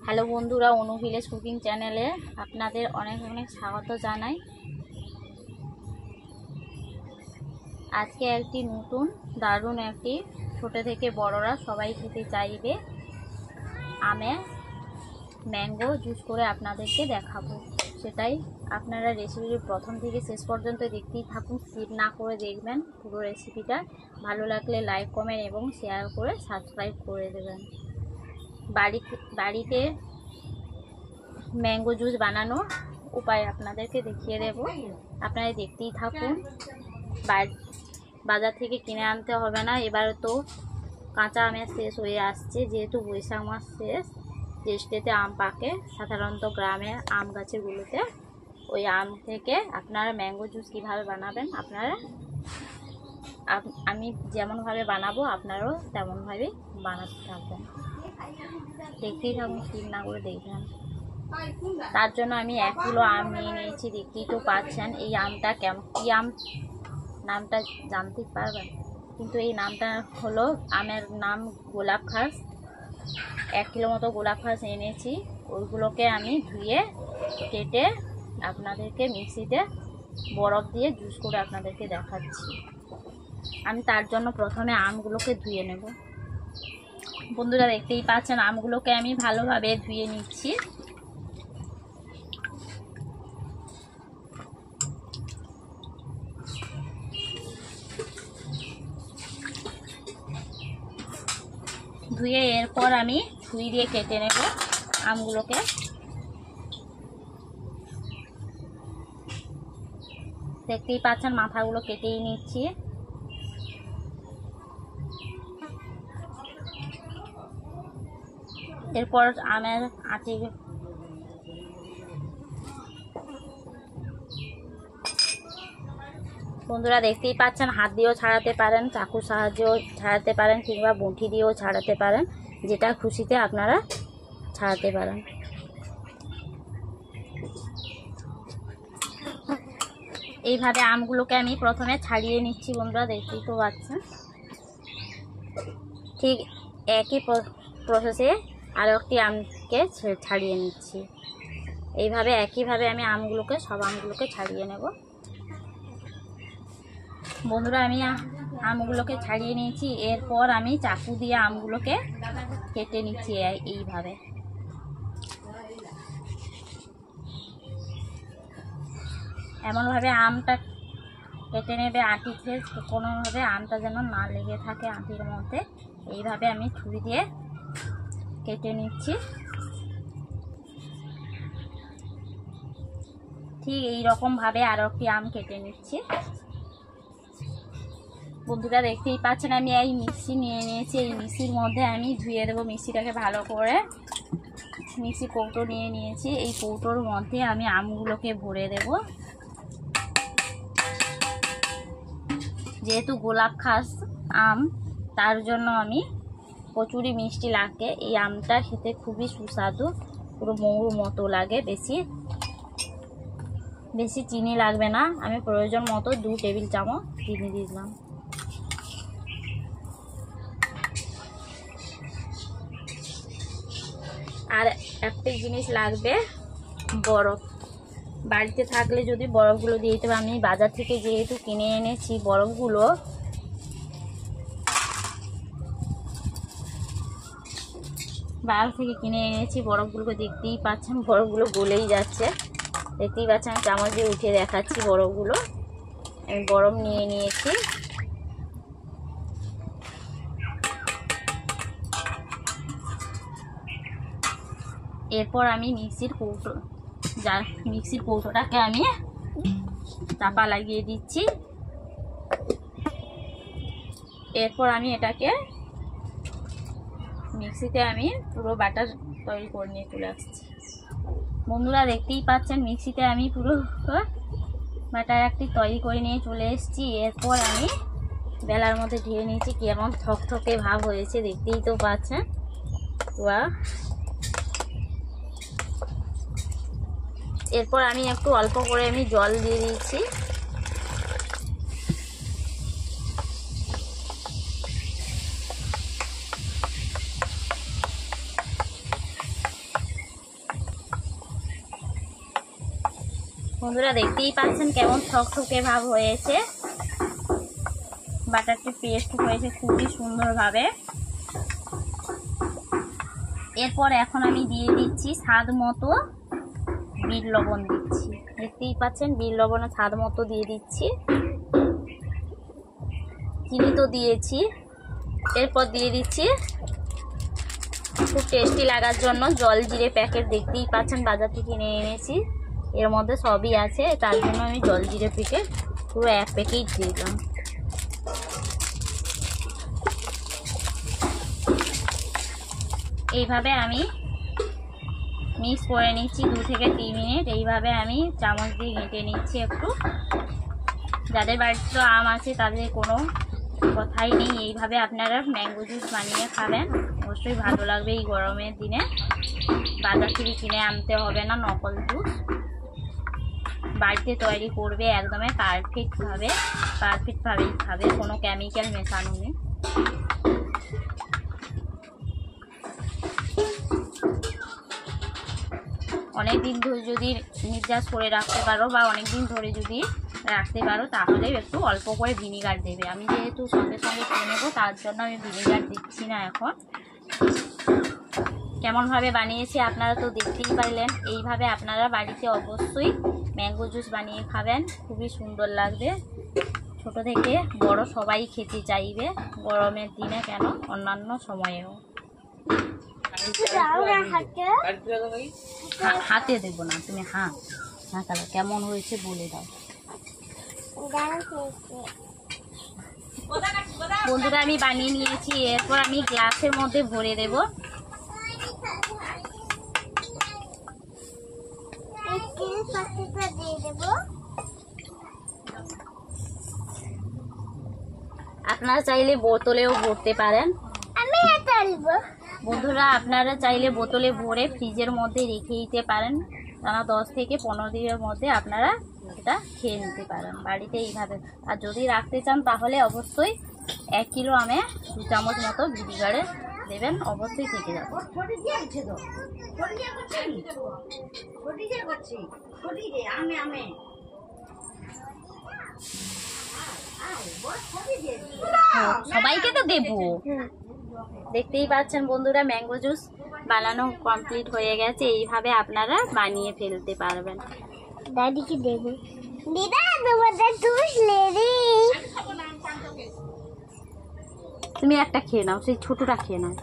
Hello বন্ধুরা, অনু village cooking চ্যানেলে আপনাদের অনেক অনেক স্বাগত জানাই। আজকে একটি নতুন দারুণ একটি ছোট থেকে বড়রা সবাই খেতে চাইবে আমের ম্যাঙ্গো জুস করে আপনাদেরকে দেখাবো। সেটাই আপনারা রেসিপিটি প্রথম থেকে শেষ পর্যন্ত দেখতেই থাকুন, স্কিপ না করে দেখবেন পুরো রেসিপিটা। ভালো লাগলে লাইক, কমেন্ট এবং শেয়ার করে সাবস্ক্রাইব করে দেবেন। বাড়িতে ম্যাঙ্গো জুস বানানোর উপায় আপনাদেরকে দেখিয়ে দেব, আপনারা দেখতেই থাকুন। বাজার থেকে কিনে আনতে হবে না। এবার তো কাঁচা আমের শেষ হয়ে আসছে, যেহেতু বৈশাখ মাস শেষ, জ্যৈষ্ঠতে আম পাকে সাধারণত গ্রামের আম গাছেগুলোতে। ওই আম থেকে আপনারা ম্যাঙ্গো জুস কীভাবে বানাবেন, আমি যেমনভাবে বানাবো আপনারাও তেমনভাবেই বানাতে থাকবেন। দেখতেই থাকুন, স্কিপ না করে দেখবেন। তার জন্য আমি 1 কিলো আম নিয়ে নিয়েছি। দেখতেই তো পাচ্ছেন এই আমটা কী আম নামটা জানতে পারবেন, কিন্তু এই নামটা হলো, আমের নাম গোলাপ খাস। 1 কিলো মতো গোলাপ খাস এনেছি। ওইগুলোকে আমি ধুয়ে কেটে আপনাদেরকে মিক্সিতে বরফ দিয়ে জুস করে আপনাদেরকে দেখাচ্ছি। আমি তার জন্য প্রথমে আমগুলোকে ধুয়ে নেব। বন্ধুরা দেখতেই পাচ্ছেন আমগুলোকে আমি ভালোভাবে ধুয়ে নিচ্ছি। ধুয়ে এরপর আমি ছুরি দিয়ে কেটে নেব আমগুলোকে। দেখতেই পাচ্ছেন মাথাগুলো কেটেই নিচ্ছি। এরপর আমের আটি বন্ধুরা দেখতেই পাচ্ছেন, হাত দিয়েও ছাড়াতে পারেন, চাকুর সাহায্যেও ছাড়াতে পারেন, কিংবা বঁটি দিয়েও ছাড়াতে পারেন, যেটা খুশিতে আপনারা ছাড়াতে পারেন। এইভাবে আমগুলোকে আমি প্রথমে ছাড়িয়ে নিচ্ছি। বন্ধুরা দেখতেই তো পাচ্ছেন, ঠিক একই প্রসেসে আরও একটি আমকে ছাড়িয়ে নিচ্ছি। এইভাবে একইভাবে আমি সব আমগুলোকে ছাড়িয়ে নেব। বন্ধুরা আমি আমগুলোকে ছাড়িয়ে নিয়েছি। এরপর আমি চাকু দিয়ে আমগুলোকে কেটে নিচ্ছি এইভাবে। এমনভাবে আমটা কেটে নেবে আঁটিতে, কোনোভাবে আমটা যেন না লেগে থাকে আঁটির মধ্যে। এইভাবে আমি ছুরি দিয়ে কেটে নিচ্ছি। ঠিক এই রকমভাবে আরও একটি আম কেটে নিচ্ছি। বন্ধুরা দেখতেই পাচ্ছেন আমি এই মিক্সি নিয়ে নিয়েছি। এই মিক্সির মধ্যে আমি ধুয়ে দেবো। মিক্সিটাকে ভালো করে মিক্সি কৌটো নিয়ে নিয়েছি। এই কৌটোর মধ্যে আমি আমগুলোকে ভরে দেব। যেহেতু গোলাপ খাস আম, তার জন্য আমি প্রচুরই মিষ্টি লাগে। এই আমটা খেতে খুবই সুস্বাদু, পুরো মৌর মতো লাগে। বেশি চিনি লাগবে না। আমি প্রয়োজন মতো 2 টেবিল চামচ চিনি দিলাম। আর একটা জিনিস লাগবে, বরফ। বাড়িতে থাকলে যদি বরফগুলো দিয়ে দিতে হবে। আমি বাজার থেকে যেহেতু কিনে এনেছি বরফগুলো, বরফগুলোকে দেখতেই পাচ্ছেন, বরফগুলো গলেই যাচ্ছে। দেখতেই পাচ্ছেন, আমি চামচ দিয়ে উঠে দেখাচ্ছি বরফগুলো। আমি বরফ নিয়ে নিয়েছি। এরপর আমি মিক্সির কৌটোটাকে আমি চাপা লাগিয়ে দিচ্ছি। এরপর আমি এটাকে মিক্সিতে আমি পুরো ব্যাটার তৈরি করে নিয়ে চলে আসছি। বন্ধুরা দেখতেই পাচ্ছেন, মিক্সিতে আমি পুরো ব্যাটার একটি তৈরি করে নিয়ে চলে এসেছি। এরপর আমি বেলার মধ্যে ঢেলে নিয়েছি। কেমন থকথকে ভাব হয়েছে দেখতেই তো পাচ্ছেন। এরপর আমি একটু অল্প করে জল দিয়ে দিয়েছি। বন্ধুরা দেখতেই পাচ্ছেন কেমন থকথকে ভাব হয়েছে, বাটারটি পেস্ট হয়েছে খুবই সুন্দরভাবে। এরপর এখন আমি দিয়ে দিচ্ছি স্বাদ মতো বিট লবণ দিচ্ছি। দেখতেই পাচ্ছেন বিট লবণ স্বাদ মতো দিয়ে দিচ্ছি। চিনি তো দিয়েছি। এরপর দিয়ে দিচ্ছি খুব টেস্টি লাগার জন্য জল জিরে প্যাকেট। দেখতেই পাচ্ছেন বাজার থেকে কিনে এনেছি, এর মধ্যে সবই আছে, তার জন্য আমি জল জিরে প্যাকেট পুরো 1 প্যাকেট দিয়ে দিলাম। এইভাবে আমি মিক্স করে নিচ্ছি 2 থেকে 3 মিনিট। এইভাবে আমি চামচ দিয়ে ঘেঁটে নিচ্ছি একটু। যাদের বাড়িতে আম আছে তাদের কোনো কথাই নেই, এইভাবে আপনারা ম্যাঙ্গো জুস বানিয়ে খাবেন, অবশ্যই ভালো লাগবে এই গরমের দিনে। বাজার থেকে কিনে আনতে হবে না নকল জুস, বাড়িতে তৈরি করবে, একদমই পারফেক্টভাবেই খাবে, কোনো কেমিক্যাল মেশানো নেই। অনেকদিন ধরে যদি নির্যাস করে রাখতে পারো বা অনেকদিন ধরে যদি রাখতে পারো তাহলে একটু অল্প করে ভিনিগার দেবে। আমি যেহেতু সঙ্গে সঙ্গে খেয়ে নেবো তার জন্য আমি ভিনিগার দিচ্ছি না। এখন কেমনভাবে বানিয়েছি আপনারা তো দেখতেই পারলেন। এইভাবে আপনারা বাড়িতে অবশ্যই ম্যাঙ্গো জুস বানিয়ে খাবেন, খুবই সুন্দর লাগবে। ছোট থেকে বড় সবাই খেতে চাইবে গরমের দিনে, কেন অন্যান্য সময়েও। হাতে দেবো না, তুমি হ্যাঁ তাহলে কেমন হয়েছে বলে দাও। বন্ধুরা আমি বানিয়ে নিয়েছি, এরপর আমি গ্লাসের মধ্যে ভরে দেব। আপনারা চাইলে বোতলেও ভরতে পারেন। বন্ধুরা আপনারা চাইলে বোতলে ভরে ফ্রিজের মধ্যে রেখে দিতে পারেন, টানা 10 থেকে 15 দিনের মধ্যে আপনারা এটা খেয়ে নিতে পারেন বাড়িতে এইভাবে। আর যদি রাখতে চান তাহলে অবশ্যই 1 কিলো আমে 2 চামচ মতো ভিনিগারে দেবেন, অবশ্যই থেকে যাবে। সবাইকে তো দেবো। দেখতেই পাচ্ছেন বন্ধুরা ম্যাঙ্গো জুস বানানো কমপ্লিট হয়ে গেছে। এইভাবে আপনারা বানিয়ে ফেলতে পারবেন। দাদিকে দেব। দিদা তোমাদের জুস রেডি। তুমি একটা খেয়ে নাও, সেই ছোটটা খেয়ে নাও।